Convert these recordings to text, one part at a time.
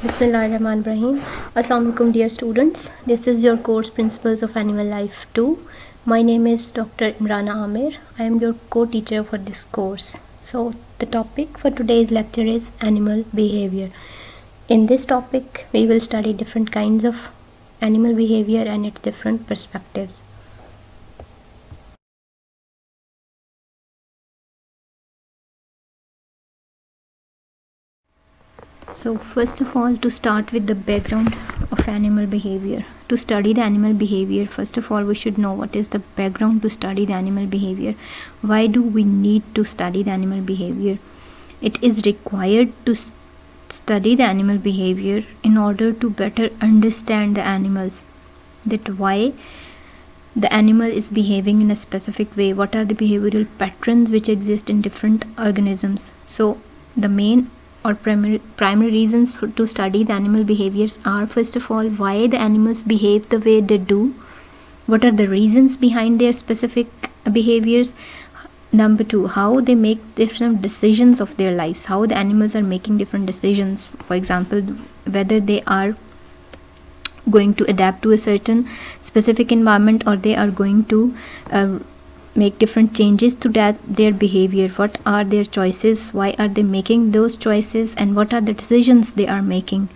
Bismillahirrahmanirrahim. Assalamu alaikum dear students. This is your course Principles of Animal Life 2. My name is Dr. Imrana Amir. I am your co-teacher for this course. So the topic for today's lecture is animal behavior. In this topic we will study different kinds of animal behavior and its different perspectives. So first of all, to start with the background of animal behavior. To study the animal behavior, first of all we should know what is the background to study the animal behavior. Why do we need to study the animal behavior? It is required to study the animal behavior in order to better understand the animals. That why the animal is behaving in a specific way. What are the behavioral patterns which exist in different organisms? So the main or primary reasons to study the animal behaviors are, first of all, why the animals behave the way they do, what are the reasons behind their specific behaviors. Number two, how they make different decisions of their lives, how the animals are making different decisions. For example, whether they are going to adapt to a certain specific environment or they are going to make different changes to their behavior. What are their choices, why are they making those choices, and what are the decisions they are making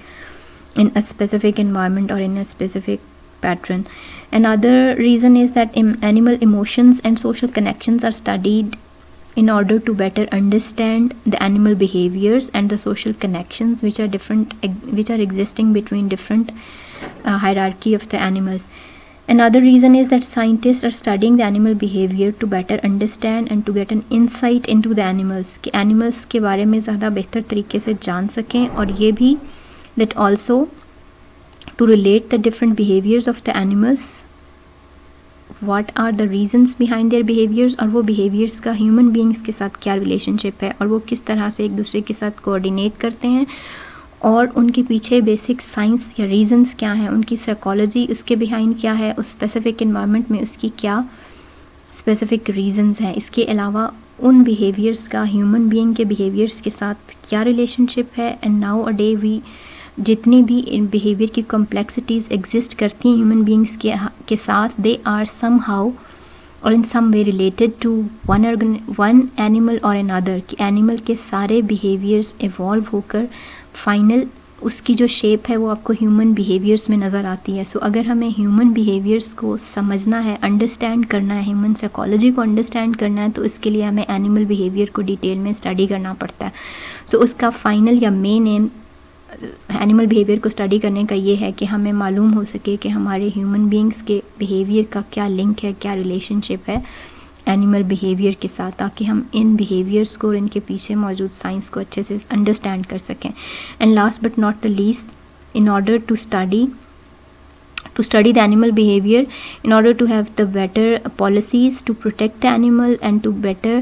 in a specific environment or in a specific pattern. Another reason is that animal emotions and social connections are studied in order to better understand the animal behaviors and the social connections which are existing between different hierarchy of the animals. Another reason is that scientists are studying the animal behavior to better understand and to get an insight into the animals, कि animals के बारे में ज़्यादा बेहतर तरीके से जान सकें, और ये भी that also to relate the different behaviors of the animals, what are the reasons behind their behaviors, और वो behaviors का human beings के साथ क्या relationship है और वो किस तरह से एक दूसरे के साथ coordinate करते हैं और उनके पीछे बेसिक साइंस या रीजंस क्या हैं, उनकी साइकोलॉजी उसके बिहाइंड क्या है, उस स्पेसिफिक एनवायरनमेंट में उसकी क्या स्पेसिफिक रीजंस हैं. इसके अलावा उन बिहेवियर्स का ह्यूमन बीइंग के बिहेवियर्स के साथ क्या रिलेशनशिप है. And nowadays we जितनी भी इन बिहेवियर की कॉम्प्लेक्सिटीज़ एग्जिस्ट करती हैं ह्यूमन बीइंग्स के साथ, दे आर सम हाउ और इन सम वे रिलेटेड टू वन एनिमल और अनदर. कि एनिमल के सारे बिहेवियर्स इवॉल्व होकर फाइनल उसकी जो शेप है वो आपको ह्यूमन बिहेवियर्स में नज़र आती है. सो अगर हमें ह्यूमन बिहेवियर्स को समझना है, अंडरस्टैंड करना है, ह्यूमन साइकोलॉजी को अंडरस्टैंड करना है, तो इसके लिए हमें एनिमल बिहेवियर को डिटेल में स्टडी करना पड़ता है. सो उसका फाइनल या मेन एम एनिमल बिहेवियर को स्टडी करने का ये है कि हमें मालूम हो सके कि हमारे ह्यूमन बीइंग्स के बिहेवियर का क्या लिंक है, क्या रिलेशनशिप है एनिमल बिहेवियर के साथ, ताकि हम इन बिहेवियर्स को और इनके पीछे मौजूद साइंस को अच्छे से अंडरस्टैंड कर सकें. And last but not the least, in order to study the animal behavior, in order to have the better policies to protect the animal and to better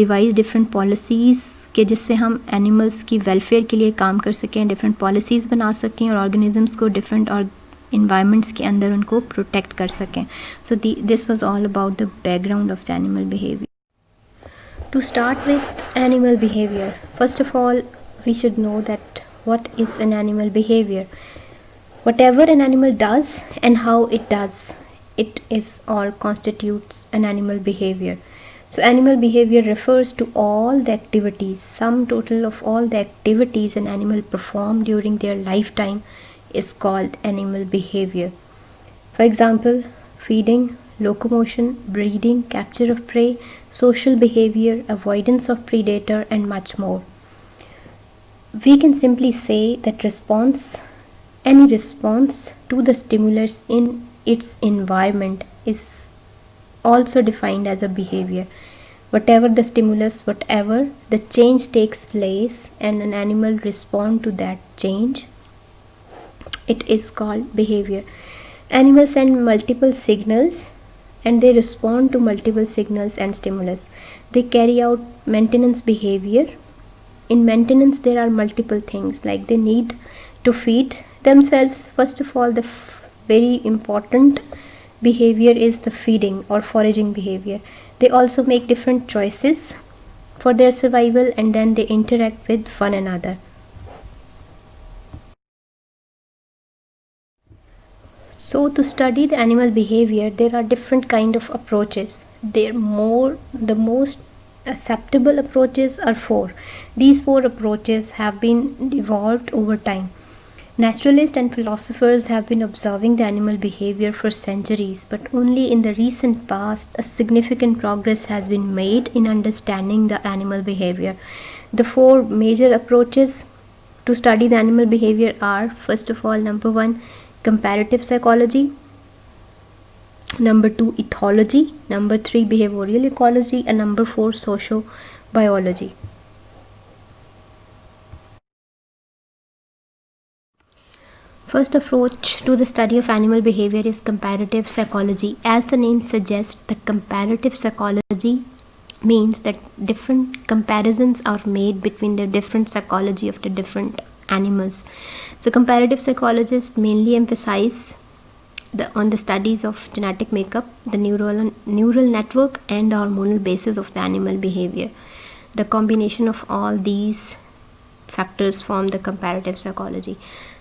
devise different policies कि जिससे हम animals की welfare के लिए काम कर सकें, different policies बना सकें और ऑर्गेनिजम्स को डिफरेंट और environments के अंदर उनको प्रोटेक्ट कर सकें. So this was all about the background of the animal behavior. To start with animal behavior, first of all we should know that what is an animal behavior. Whatever an animal does and how it does, it is all constitutes an animal behavior. So animal behavior refers to all the activities, sum total of all the activities an animal perform during their lifetime is called animal behavior. For example, feeding, locomotion, breeding, capture of prey, social behavior, avoidance of predator, and much more. We can simply say that any response to the stimulus in its environment is also defined as a behavior. Whatever the stimulus, whatever the change takes place and an animal responds to that change, it is called behavior. Animals send multiple signals and they respond to multiple signals and stimulus. They carry out maintenance behavior. In maintenance there are multiple things, like they need to feed themselves. First of all, the very important behavior is the feeding or foraging behavior. They also make different choices for their survival and then they interact with one another. So to study the animal behavior, there are different kind of approaches. The most acceptable approaches are four. These four approaches have been evolved over time. Naturalists and philosophers have been observing the animal behavior for centuries, but only in the recent past a significant progress has been made in understanding the animal behavior. The four major approaches to study the animal behavior are, first of all, number one, comparative psychology, number two, ethology, number three, behavioral ecology, and number four, sociobiology. First approach to the study of animal behavior is comparative psychology. As the name suggests, the comparative psychology means that different comparisons are made between the different psychology of the different animals. So comparative psychologists mainly emphasize on the studies of genetic makeup, the neural network, and the hormonal basis of the animal behavior. The combination of all these factors form the comparative psychology.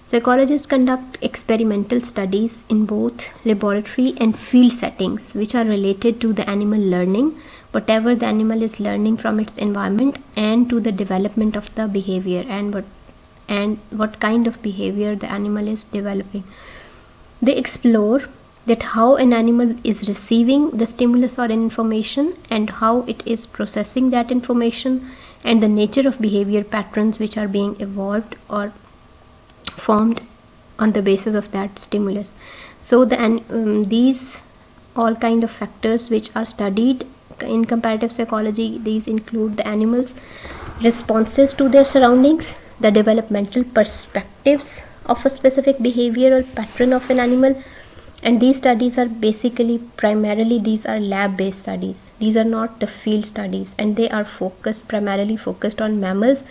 Psychologists conduct experimental studies in both laboratory and field settings, which are related to the animal learning, whatever the animal is learning from its environment, and to the development of the behavior and what kind of behavior the animal is developing. They explore that how an animal is receiving the stimulus or information and how it is processing that information, and the nature of behavior patterns which are being evolved or formed on the basis of that stimulus. So these all kind of factors which are studied in comparative psychology, these include the animals' responses to their surroundings, the developmental perspectives of a specific behavior or pattern of an animal, and these studies are primarily these are lab based studies. These are not the field studies, and they are primarily focused on mammals,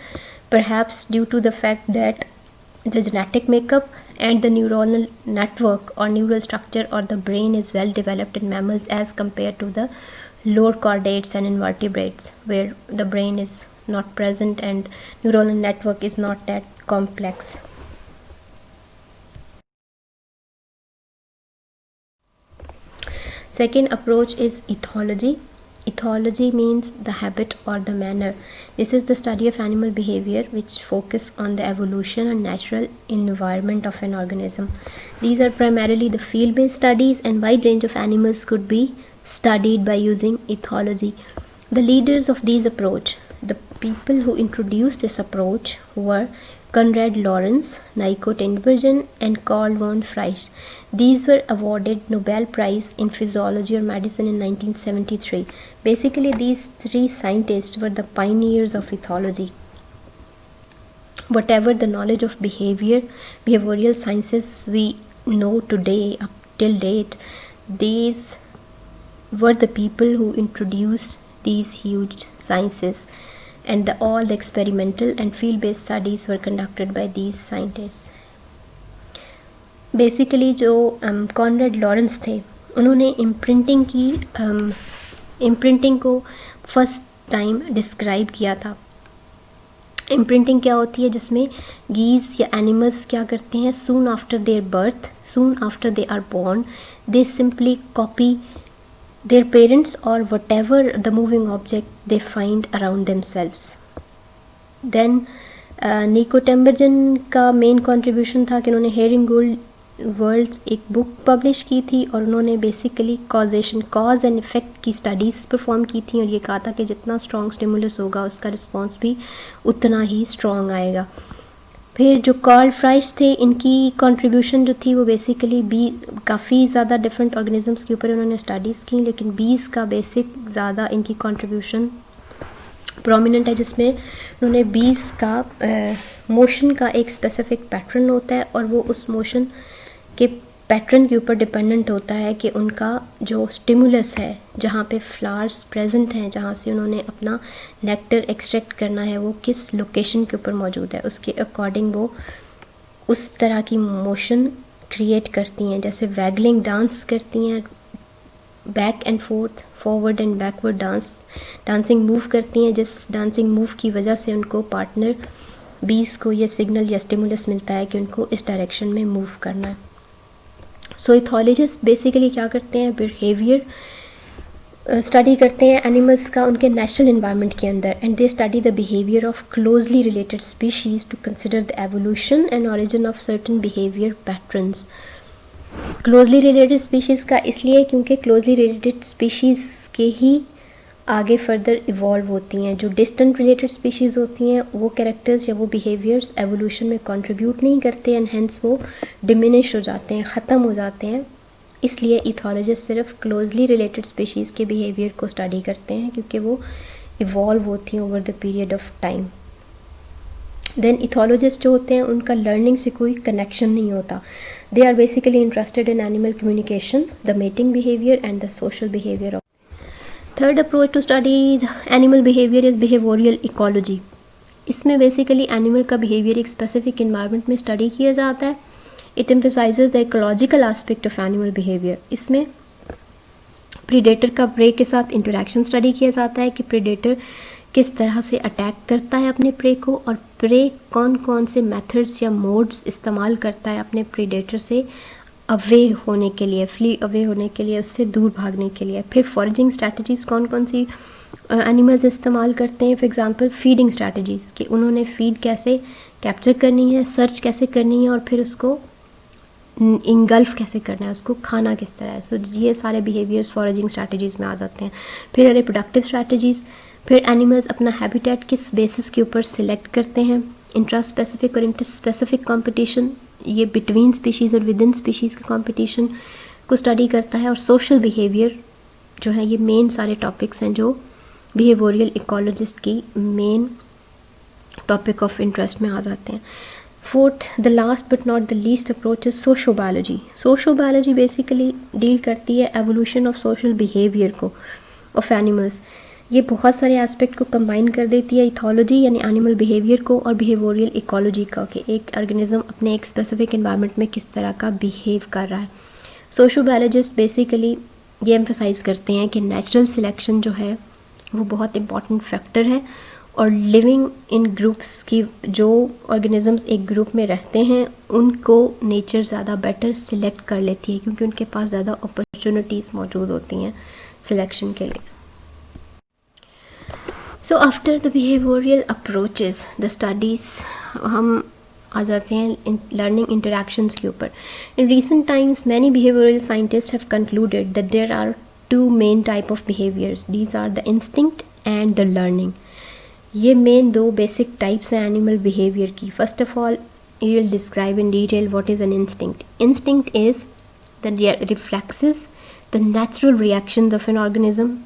perhaps due to the fact that the genetic makeup and the neuronal network or neural structure or the brain is well developed in mammals as compared to the lower chordates and invertebrates, where the brain is not present and neuronal network is not that complex. Second approach is ethology. Ethology means the habit or the manner. This is the study of animal behavior which focus on the evolution and natural environment of an organism. These are primarily the field-based studies, and wide range of animals could be studied by using ethology. The leaders of this approach, the people who introduced this approach, were Konrad Lorenz, Nico Tinbergen, and Carl von Fries. These were awarded Nobel Prize in Physiology or Medicine in 1973. Basically, these three scientists were the pioneers of ethology. Whatever the knowledge of behavioral sciences we know today, up till date, these were the people who introduced these huge sciences, and all the experimental and field-based studies were conducted by these scientists. Basically जो Conrad Lawrence थे, उन्होंने imprinting को first time describe किया था. Imprinting क्या होती है, जिसमें गीज या एनिमल्स क्या करते हैं, soon after their birth, soon after they are born, they simply copy their parents or whatever the moving object they find around themselves. Then निको टेम्बरजन का मेन कंट्रीब्यूशन था कि उन्होंने हेयरिंग वर्ल्ड्स एक बुक पब्लिश की थी, और उन्होंने बेसिकली कॉज एंड इफ़ेक्ट की स्टडीज़ परफॉर्म की थी, और ये कहा था कि जितना स्ट्रॉन्ग स्टिमुलस होगा उसका रिस्पॉन्स भी उतना ही स्ट्रॉन्ग आएगा. फिर जो कार्ल फ्राइश थे, इनकी कंट्रीब्यूशन जो थी वो बेसिकली काफ़ी ज़्यादा डिफरेंट ऑर्गेनिजम्स के ऊपर उन्होंने स्टडीज़ की, लेकिन बीज का बेसिक ज़्यादा इनकी कंट्रीब्यूशन प्रोमिनेंट है, जिसमें उन्होंने बीज का मोशन का एक स्पेसिफिक पैटर्न होता है, और वो उस मोशन के पैटर्न के ऊपर डिपेंडेंट होता है कि उनका जो स्टिमुलस है, जहाँ पे फ्लावर्स प्रेजेंट हैं, जहाँ से उन्होंने अपना नेक्टर एक्सट्रैक्ट करना है, वो किस लोकेशन के ऊपर मौजूद है, उसके अकॉर्डिंग वो उस तरह की मोशन क्रिएट करती हैं. जैसे वैगलिंग डांस करती हैं, back and fourth, forward and backward dancing move करती हैं, जिस डांसिंग मूव की वजह से उनको पार्टनर बीज को ये सिग्नल या स्टिमुलस मिलता है कि उनको इस डायरेक्शन में मूव करना है. सो इथोलॉजिस्ट बेसिकली क्या करते हैं, बिहेवियर स्टडी करते हैं एनिमल्स का उनके नेचुरल इन्वायरमेंट के अंदर, and they study the behaviour of closely related species to consider the evolution and origin of certain behaviour patterns. Closely related species का इसलिए क्योंकि क्लोजली रिलेटेड स्पीशीज़ के ही आगे फर्दर इवॉल्व होती हैं। जो डिस्टेंट रिलेटेड स्पीशीज़ होती हैं वो कैरेक्टर्स या वो बिहेवियर्स एवोल्यूशन में कंट्रीब्यूट नहीं करते एंड हेंस वो डिमिनिश हो जाते हैं, ख़त्म हो जाते हैं। इसलिए इथोलॉजिस्ट सिर्फ क्लोजली रिलेटेड स्पीशीज़ के बिहेवियर को स्टडी करते हैं क्योंकि वो इवॉल्व होती हैं over the period of time. Then ethologist जो होते हैं उनका लर्निंग से कोई कनेक्शन नहीं होता। They are basically interested in animal communication, the mating behaviour and the social behaviour. Third approach to study animal behaviour is behavioural ecology. इसमें basically animal का बिहेवियर एक स्पेसिफिक इन्वायरमेंट में स्टडी किया जाता है। It emphasises the ecological aspect of animal behaviour. इसमें predator का prey के साथ इंटरेक्शन स्टडी किया जाता है कि प्रीडेटर किस तरह से अटैक करता है अपने प्रे को, और प्रे कौन कौन से मेथड्स या मोड्स इस्तेमाल करता है अपने प्रीडेटर से अवे होने के लिए, फ्ली अवे होने के लिए, उससे दूर भागने के लिए। फिर फॉरेजिंग स्ट्रैटेजीज़ कौन कौन सी एनिमल्स इस्तेमाल करते हैं। फॉर एग्जांपल फीडिंग स्ट्रैटेजीज़ कि उन्होंने फीड कैसे कैप्चर करनी है, सर्च कैसे करनी है और फिर उसको इंगल्फ कैसे करना है, उसको खाना किस तरह है। सो ये सारे बिहेवियर्स फॉरेजिंग स्ट्रैटेजीज़ में आ जाते हैं। फिर रिप्रोडक्टिव स्ट्रैटेजीज़, फिर एनिमल्स अपना हैबिटेट किस बेसिस के ऊपर सिलेक्ट करते हैं। इंट्रा स्पेसिफिक और इंटर स्पेसिफिक कॉम्पिटिशन, ये बिटवीन स्पीशीज़ और विद इन स्पीशीज़ का कॉम्पिटिशन को स्टडी करता है। और सोशल बिहेवियर जो है, ये मेन सारे टॉपिक्स हैं जो बिहेवियरल इकोलॉजिस्ट की मेन टॉपिक ऑफ इंटरेस्ट में आ जाते हैं। Fourth, the last but not the least approach is sociobiology. Sociobiology basically deal करती है एवोल्यूशन ऑफ सोशल बिहेवियर को ऑफ एनिमल्स। ये बहुत सारे एस्पेक्ट को कंबाइन कर देती है, इथोलॉजी यानी एनिमल बिहेवियर को और बिहेवियरल इकोलॉजी का, कि एक ऑर्गेनिज्म अपने एक स्पेसिफिक एनवायरनमेंट में किस तरह का बिहेव कर रहा है। सोशोबायोलॉजिस्ट बेसिकली ये एम्फसाइज करते हैं कि नेचुरल सिलेक्शन जो है वो बहुत इंपॉर्टेंट फैक्टर है, और लिविंग इन ग्रुप्स की जो ऑर्गेनिजम्स एक ग्रुप में रहते हैं उनको नेचर ज़्यादा बेटर सिलेक्ट कर लेती है क्योंकि उनके पास ज़्यादा अपॉर्चुनिटीज़ मौजूद होती हैं सिलेक्शन के लिए। So after the behavioural approaches the studies हम आ जाते हैं इन लर्निंग इंटरैक्शंस के ऊपर। In recent times many behavioural scientists have concluded that there are two main type of behaviours, these are the instinct and the learning. ये main दो basic types हैं एनिमल बिहेवियर की। First of all you will describe in detail what is an instinct. Instinct is the reflexes, the natural reactions of an organism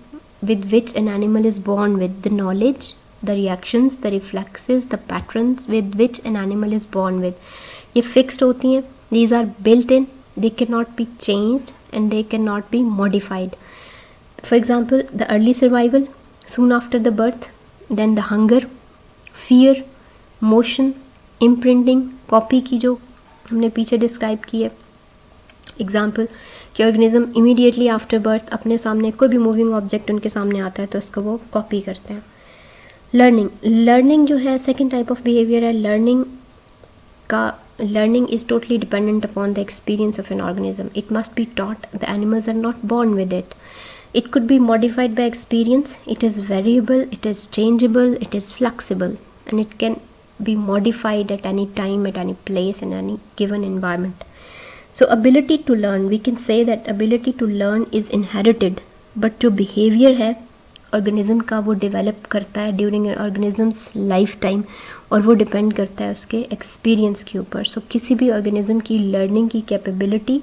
with which an animal is born with, the knowledge, the reactions, the reflexes, the patterns with which an animal is born with. ये fixed होती हैं, these are built in, they cannot be changed and they cannot be modified. For example, the early survival, soon after the birth, then the hunger, fear, motion, imprinting, copy की जो हमने पीछे describe की है example, कि organism immediately after birth अपने सामने कोई भी मूविंग ऑब्जेक्ट उनके सामने आता है तो उसको वो कॉपी करते हैं। लर्निंग जो है सेकंड टाइप ऑफ बिहेवियर है। Learning is totally dependent upon the experience of an organism, it must be taught, the animals are not born with it, it could be modified by experience, it is variable, it is changeable, it is flexible and it can be modified at any time, at any place, in any given environment. So ability to learn, we can say that ability to learn is inherited, but जो behavior है organism का वो develop करता है during an organism's lifetime और वो depend करता है उसके experience के ऊपर। So किसी भी organism की learning की capability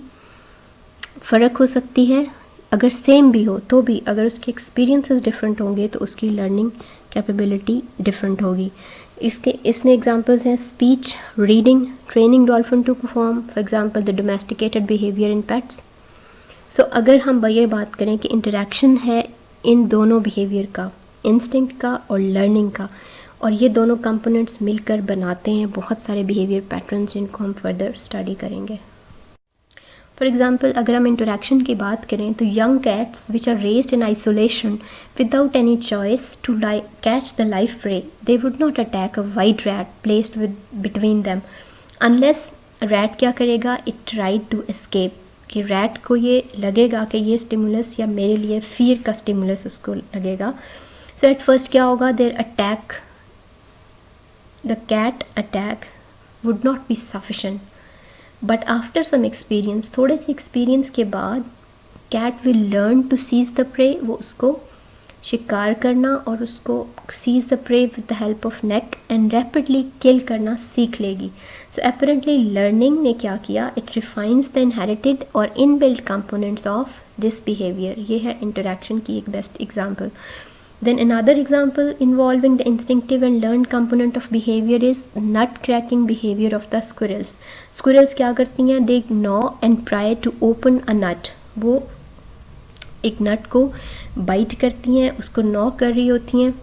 फ़र्क हो सकती है, अगर same भी हो तो भी अगर उसके experiences different होंगे तो उसकी learning capability different होगी। इसमें एग्जांपल्स हैं speech, reading, training dolphin to perform, for example the domesticated behaviour in pets. So अगर हम ये बात करें कि इंटरेक्शन है इन दोनों बिहेवियर का, इंस्टिंक्ट का और लर्निंग का, और ये दोनों कंपोनेंट्स मिलकर बनाते हैं बहुत सारे बिहेवियर पैटर्न्स जिनको हम फर्दर स्टडी करेंगे। फॉर एग्जाम्पल अगर हम इंटरेक्शन की बात करें तो young cats which are raised in isolation without any choice to catch the life prey, they would not attack a white rat placed with between them unless rat क्या करेगा, it tried to escape कि rat को ये लगेगा कि ये stimulus या मेरे लिए फियर का स्टिमुलस उसको लगेगा. सो एट फर्स्ट क्या होगा, their attack, the cat attack would not be sufficient, but after some experience, थोड़े से एक्सपीरियंस के बाद cat will learn to seize the prey, वो उसको शिकार करना और उसको seize the prey with the help of neck and rapidly kill करना सीख लेगी. सो अपेरेंटली लर्निंग ने क्या किया, इट रिफाइंस द इनहेरिटेड और inbuilt components of this behaviour. ये है इंटरैक्शन की एक best example. Then another example involving the instinctive and learned component of behavior is nut cracking behavior of the squirrels. Squirrels क्या करती हैं, they gnaw and pry to open a nut. वो एक नट को बाइट करती हैं, उसको नॉ कर रही होती हैं,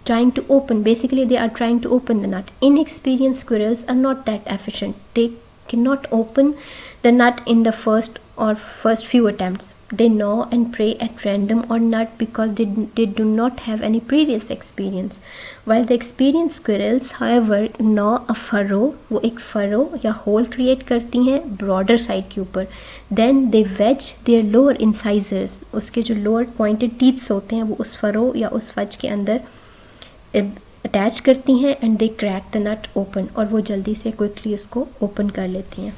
trying to open, basically they are trying to open the nut. Inexperienced squirrels are not that efficient. They cannot open the nut in the first few attempts. They gnaw and pray at random or nut because they do not have any previous experience. While the experienced squirrels, however, gnaw a furrow, वो एक furrow या hole create करती हैं broader side के ऊपर. Then they wedge their lower incisors, उसके जो lower pointed teeth होते हैं वो उस furrow या उस wedge के अंदर अटैच करती हैं and they crack the nut open, और वो जल्दी से क्विकली उसको ओपन कर लेती हैं.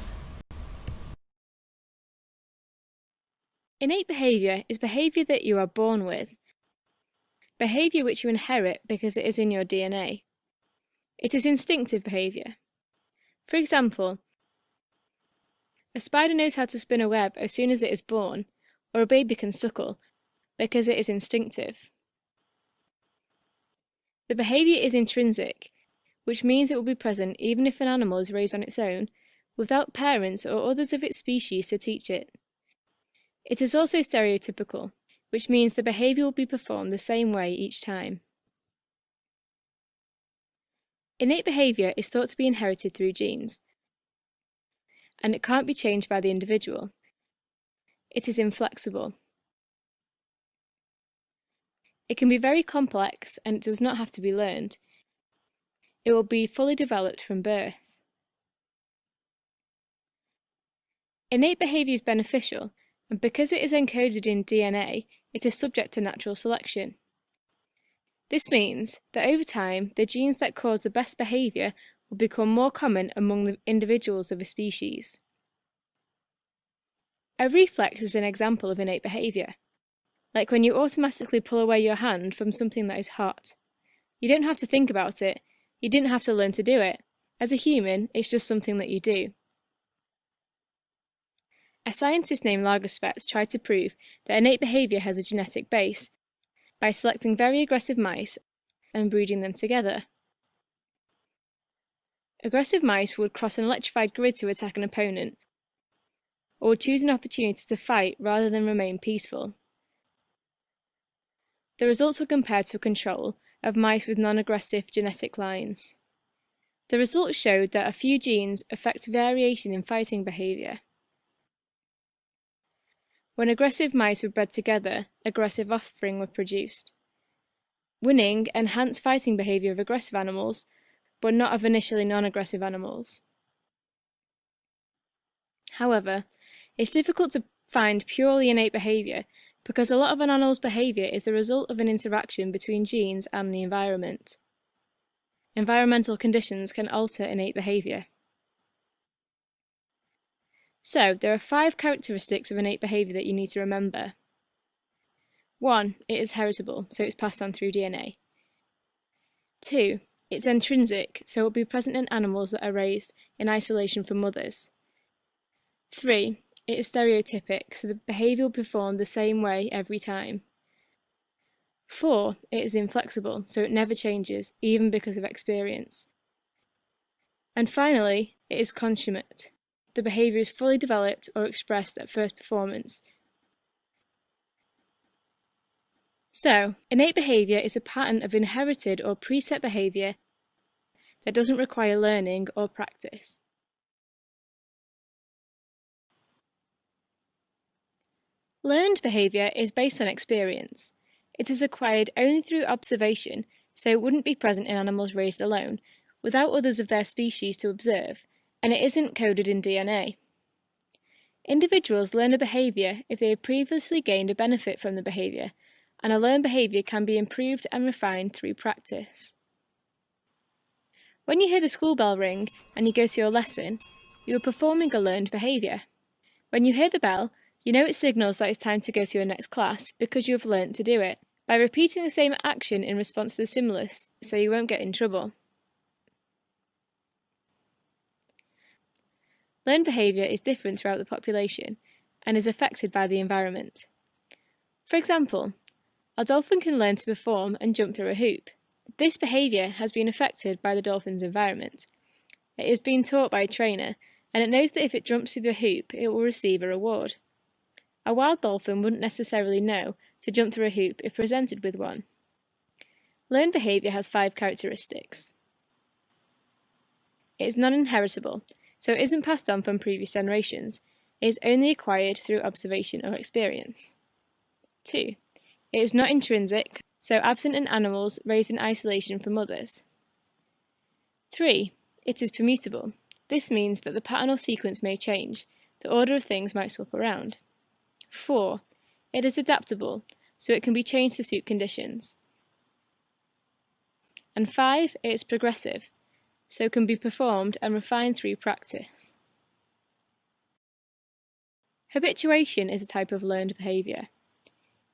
Innate behaviour is behaviour that you are born with. Behaviour which you inherit because it is in your DNA. It is instinctive behaviour. For example, a spider knows how to spin a web as soon as it is born, or a baby can suckle, because it is instinctive. The behaviour is intrinsic, which means it will be present even if an animal is raised on its own, without parents or others of its species to teach it. It is also stereotypical, which means the behaviour will be performed the same way each time. Innate behaviour is thought to be inherited through genes, and it can't be changed by the individual. It is inflexible. It can be very complex and it does not have to be learned. It will be fully developed from birth. Innate behaviour is beneficial, and because it is encoded in DNA, it is subject to natural selection. This means that over time, the genes that cause the best behaviour will become more common among the individuals of a species. A reflex is an example of innate behaviour, like when you automatically pull away your hand from something that is hot. You don't have to think about it, you didn't have to learn to do it. As a human, it's just something that you do. A scientist named Lagerspetz tried to prove that innate behaviour has a genetic base by selecting very aggressive mice and breeding them together. Aggressive mice would cross an electrified grid to attack an opponent, or would choose an opportunity to fight rather than remain peaceful. The results were compared to a control of mice with non-aggressive genetic lines. The results showed that a few genes affect variation in fighting behaviour. When aggressive mice were bred together, aggressive offspring were produced. Winning enhanced fighting behaviour of aggressive animals, but not of initially non-aggressive animals. However, it's difficult to find purely innate behaviour because a lot of an animal's behaviour is the result of an interaction between genes and the environment. Environmental conditions can alter innate behaviour. So, there are 5 characteristics of innate behaviour that you need to remember. 1. It is heritable, so it's passed on through DNA. 2. It's intrinsic, so it will be present in animals that are raised in isolation from mothers. 3. It is stereotypic, so the behaviour will be performed the same way every time. 4. It is inflexible, so it never changes, even because of experience. And finally, it is consummate. The behaviour is fully developed or expressed at first performance. So, innate behaviour is a pattern of inherited or preset behaviour that doesn't require learning or practice. Learned behaviour is based on experience. It is acquired only through observation, so it wouldn't be present in animals raised alone, without others of their species to observe, and it isn't coded in DNA. Individuals learn a behaviour if they have previously gained a benefit from the behaviour, and a learned behaviour can be improved and refined through practice. When you hear the school bell ring and you go to your lesson, you are performing a learned behaviour. When you hear the bell, you know it signals that it's time to go to your next class because you have learnt to do it, by repeating the same action in response to the stimulus, so you won't get in trouble. Learned behaviour is different throughout the population and is affected by the environment. For example, a dolphin can learn to perform and jump through a hoop. This behaviour has been affected by the dolphin's environment. It is being taught by a trainer, and it knows that if it jumps through the hoop, it will receive a reward. A wild dolphin wouldn't necessarily know to jump through a hoop if presented with one. Learned behaviour has 5 characteristics. It is non-inheritable, so it isn't passed on from previous generations. It is only acquired through observation or experience. 2. It is not intrinsic, so absent in animals raised in isolation from others. 3. It is permutable. This means that the pattern or sequence may change, the order of things might swap around. 4. It is adaptable, so it can be changed to suit conditions. And 5. It is progressive, so can be performed and refined through practice. Habituation is a type of learned behaviour.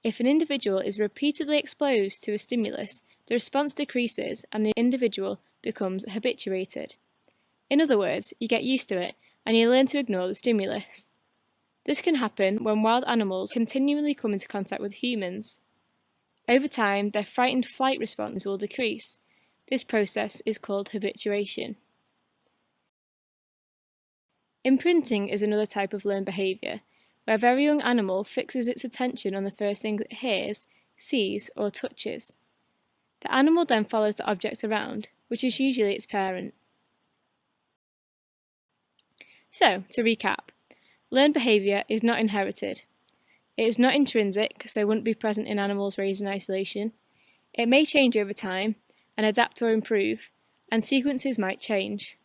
If an individual is repeatedly exposed to a stimulus, the response decreases and the individual becomes habituated. In other words, you get used to it and you learn to ignore the stimulus. This can happen when wild animals continually come into contact with humans. Over time, their frightened flight response will decrease. This process is called habituation. Imprinting is another type of learned behaviour, where a very young animal fixes its attention on the first thing it hears, sees, or touches. The animal then follows the object around, which is usually its parent. So, to recap, learned behaviour is not inherited. It is not intrinsic, so wouldn't be present in animals raised in isolation. It may change over time, and adapt or improve, and sequences might change.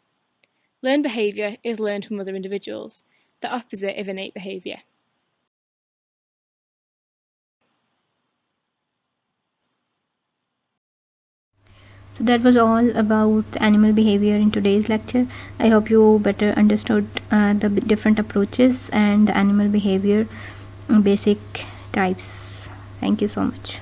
Learned behaviour is learned from other individuals, the opposite of innate behaviour. So that was all about animal behavior in today's lecture. I hope you better understood the different approaches and the animal behavior basic types. Thank you so much.